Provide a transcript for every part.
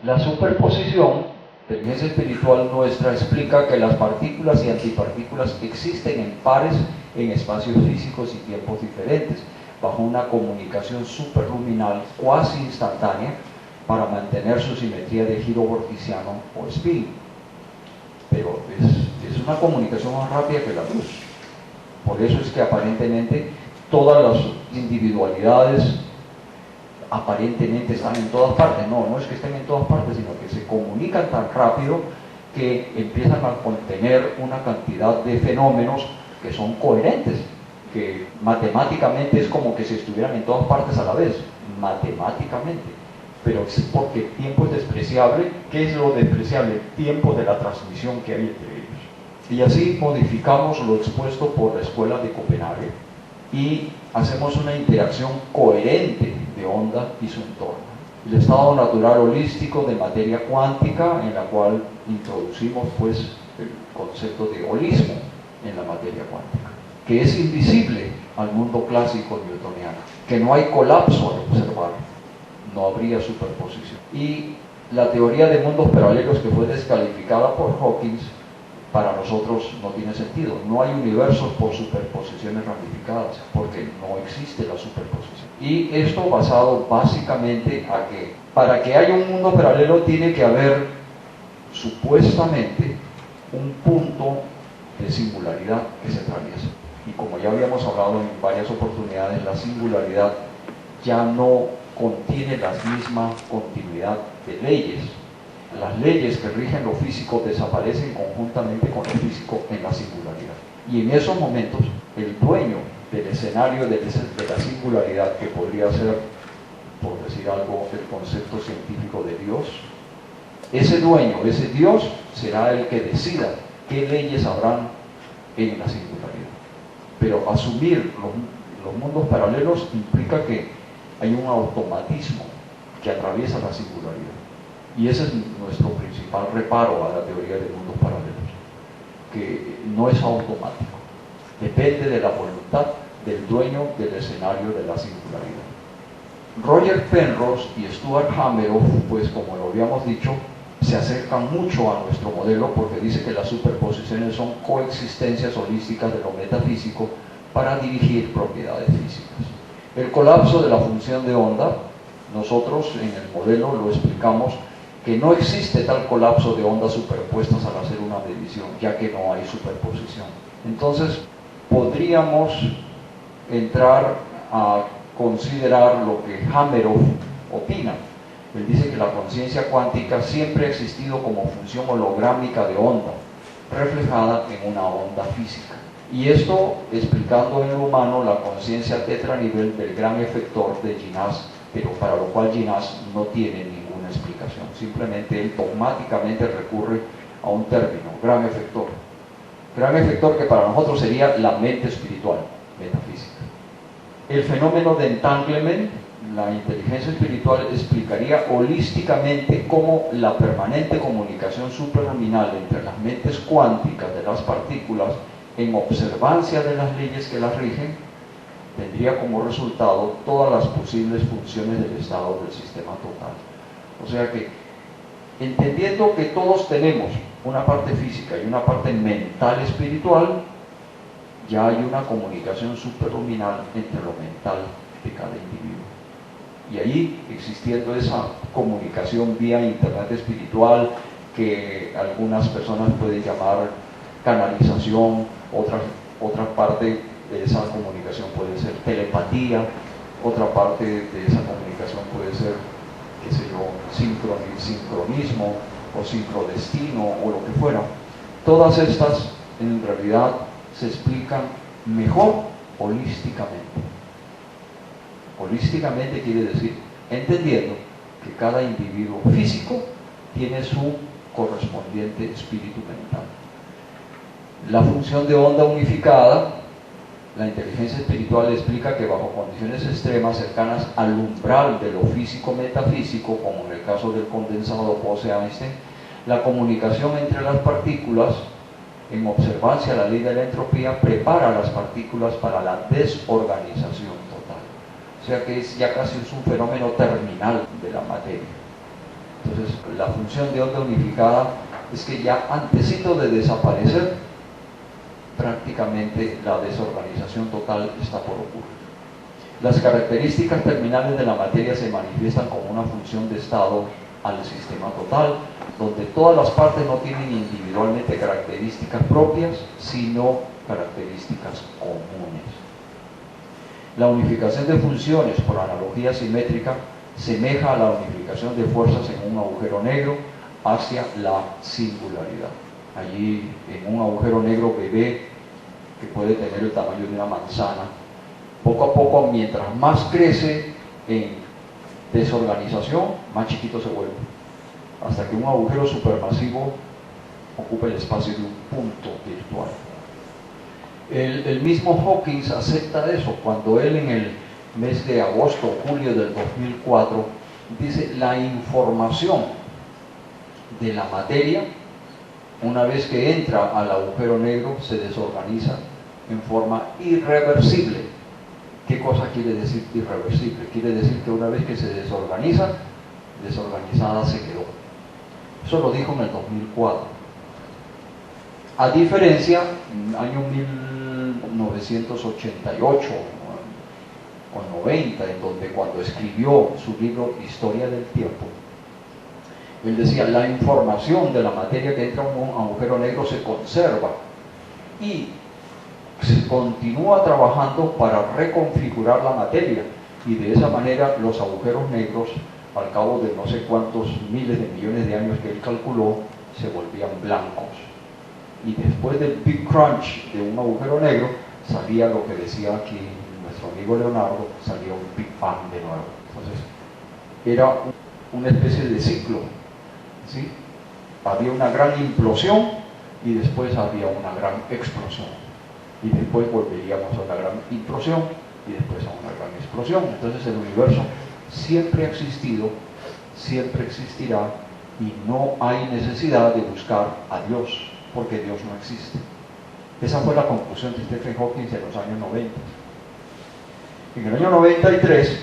La superposición, inteligencia espiritual nuestra, explica que las partículas y antipartículas existen en pares en espacios físicos y tiempos diferentes, bajo una comunicación superluminal cuasi instantánea para mantener su simetría de giro vorticiano o spin. Pero es una comunicación más rápida que la luz. Por eso es que aparentemente todas las individualidades aparentemente están en todas partes. No es que estén en todas partes, sino que se comunican tan rápido que empiezan a contener una cantidad de fenómenos que son coherentes, que matemáticamente es como que si estuvieran en todas partes a la vez, matemáticamente. Pero es porque el tiempo es despreciable. ¿Qué es lo despreciable? El tiempo de la transmisión que hay entre ellos. Y así modificamos lo expuesto por la Escuela de Copenhague y hacemos una interacción coherente de onda y su entorno. El estado natural holístico de materia cuántica, en la cual introducimos pues el concepto de holismo en la materia cuántica, que es invisible al mundo clásico newtoniano, que no hay colapso al observar, no habría superposición. Y la teoría de mundos paralelos, que fue descalificada por Hawking, para nosotros no tiene sentido. No hay universos por superposiciones ramificadas, porque no existe la superposición. Y esto basado básicamente a que para que haya un mundo paralelo tiene que haber supuestamente un punto de singularidad que se atraviesa. Y como ya habíamos hablado en varias oportunidades, la singularidad ya no contiene la misma continuidad de leyes. Las leyes que rigen lo físico desaparecen conjuntamente con lo físico en la singularidad. Y en esos momentos, el dueño del escenario de la singularidad, que podría ser, por decir algo, el concepto científico de Dios, ese dueño, ese Dios, será el que decida qué leyes habrán en la singularidad. Pero asumir los mundos paralelos implica que hay un automatismo que atraviesa la singularidad. Y ese es nuestro principal reparo a la teoría de mundos paralelos, que no es automático, depende de la voluntad del dueño del escenario de la singularidad. Roger Penrose y Stuart Hameroff, pues como lo habíamos dicho, se acercan mucho a nuestro modelo porque dice que las superposiciones son coexistencias holísticas de lo metafísico para dirigir propiedades físicas. El colapso de la función de onda, nosotros en el modelo lo explicamos que no existe tal colapso de ondas superpuestas al hacer una medición, ya que no hay superposición. Entonces, podríamos entrar a considerar lo que Hameroff opina. Él dice que la conciencia cuántica siempre ha existido como función holográmica de onda, reflejada en una onda física. Y esto explicando en el humano la conciencia tetranivel del gran efector de Ginás, pero para lo cual Ginás no tiene ninguna explicación. Simplemente él dogmáticamente recurre a un término, gran efector. Gran efector que para nosotros sería la mente espiritual, metafísica. El fenómeno de entanglement, la inteligencia espiritual explicaría holísticamente cómo la permanente comunicación supranominal entre las mentes cuánticas de las partículas, en observancia de las leyes que las rigen, tendría como resultado todas las posibles funciones del estado del sistema total. O sea que, entendiendo que todos tenemos una parte física y una parte mental espiritual, ya hay una comunicación superluminal entre lo mental de cada individuo. Y ahí, existiendo esa comunicación vía internet espiritual, que algunas personas pueden llamar canalización, otra parte de esa comunicación puede ser telepatía, otra parte de esa comunicación puede ser, qué sé yo, sincronismo o sincrodestino o lo que fuera. Todas estas en realidad se explican mejor holísticamente. Holísticamente quiere decir entendiendo que cada individuo físico tiene su correspondiente espíritu mental. La función de onda unificada, la inteligencia espiritual explica que bajo condiciones extremas cercanas al umbral de lo físico-metafísico, como en el caso del condensado Bose-Einstein, la comunicación entre las partículas, en observancia a la ley de la entropía, prepara a las partículas para la desorganización. O sea que ya casi es un fenómeno terminal de la materia. Entonces, la función de onda unificada es que ya antesito de desaparecer, prácticamente la desorganización total está por ocurrir. Las características terminales de la materia se manifiestan como una función de estado al sistema total, donde todas las partes no tienen individualmente características propias, sino características comunes. La unificación de funciones por analogía simétrica semeja a la unificación de fuerzas en un agujero negro hacia la singularidad. Allí, en un agujero negro bebé, que puede tener el tamaño de una manzana, poco a poco, mientras más crece en desorganización, más chiquito se vuelve, hasta que un agujero supermasivo ocupa el espacio de un punto virtual. El mismo Hawking acepta eso cuando él, en el mes de agosto o julio del 2004, dice: la información de la materia, una vez que entra al agujero negro, se desorganiza en forma irreversible. ¿Qué cosa quiere decir irreversible? Quiere decir que una vez que se desorganiza, desorganizada se quedó. Eso lo dijo en el 2004. A diferencia, en el año 1988 con 90, en donde, cuando escribió su libro Historia del Tiempo, él decía: la información de la materia que entra en un agujero negro se conserva y se continúa trabajando para reconfigurar la materia, y de esa manera los agujeros negros, al cabo de no sé cuántos miles de millones de años que él calculó, se volvían blancos. Y después del Big Crunch de un agujero negro, salía lo que decía aquí nuestro amigo Leonardo, salía un Big Bang de nuevo. Entonces, era una especie de ciclo, ¿sí? Había una gran implosión y después había una gran explosión. Y después volveríamos a una gran implosión y después a una gran explosión. Entonces el universo siempre ha existido, siempre existirá, y no hay necesidad de buscar a Dios, porque Dios no existe. Esa fue la conclusión de Stephen Hawking en los años 90. En el año 93,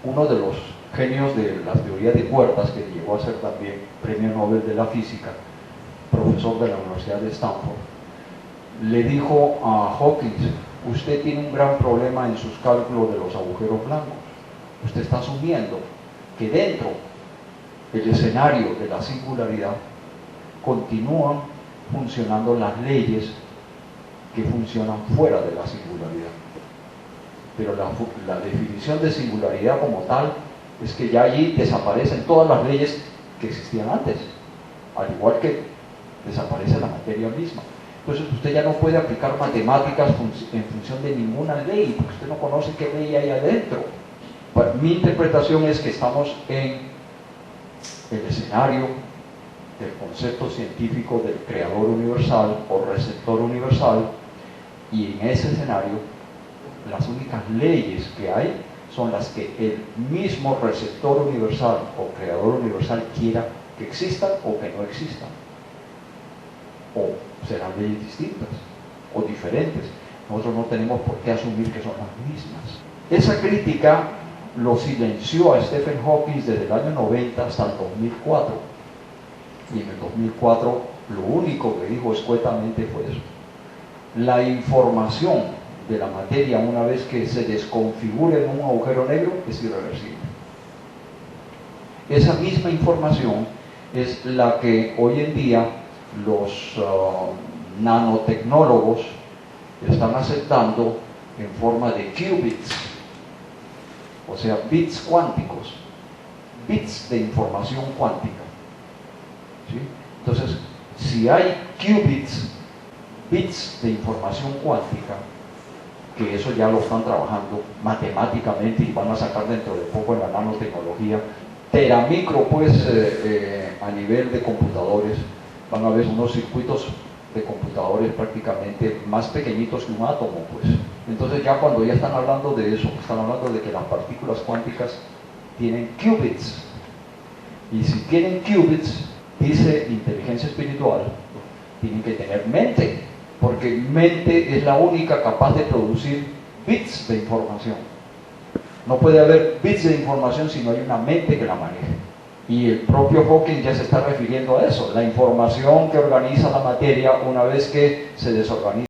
uno de los genios de las teorías de cuerdas, que llegó a ser también premio Nobel de la física, profesor de la Universidad de Stanford, le dijo a Hawking: usted tiene un gran problema en sus cálculos de los agujeros blancos. Usted está asumiendo que dentro del escenario de la singularidad continúan funcionando las leyes que funcionan fuera de la singularidad. Pero la definición de singularidad como tal es que ya allí desaparecen todas las leyes que existían antes, al igual que desaparece la materia misma. Entonces usted ya no puede aplicar matemáticas en función de ninguna ley, porque usted no conoce qué ley hay adentro. Mi interpretación es que estamos en el escenario del concepto científico del creador universal o receptor universal, y en ese escenario las únicas leyes que hay son las que el mismo receptor universal o creador universal quiera que existan o que no existan. O serán leyes distintas o diferentes. Nosotros no tenemos por qué asumir que son las mismas. Esa crítica lo silenció a Stephen Hawking desde el año 90 hasta el 2004. Y en el 2004 lo único que dijo escuetamente fue eso: la información de la materia, una vez que se desconfigure en un agujero negro, es irreversible. Esa misma información es la que hoy en día los nanotecnólogos están aceptando en forma de qubits, o sea, bits cuánticos, bits de información cuántica, ¿sí? Entonces, si hay qubits, bits de información cuántica, que eso ya lo están trabajando matemáticamente y van a sacar dentro de poco en la nanotecnología, teramicro, pues, a nivel de computadores, van a ver unos circuitos de computadores prácticamente más pequeñitos que un átomo, pues. Entonces ya cuando ya están hablando de eso, están hablando de que las partículas cuánticas tienen qubits. Y si tienen qubits, dice inteligencia espiritual, tienen que tener mente, porque mente es la única capaz de producir bits de información. No puede haber bits de información si no hay una mente que la maneje. Y el propio Hawking ya se está refiriendo a eso, la información que organiza la materia una vez que se desorganiza.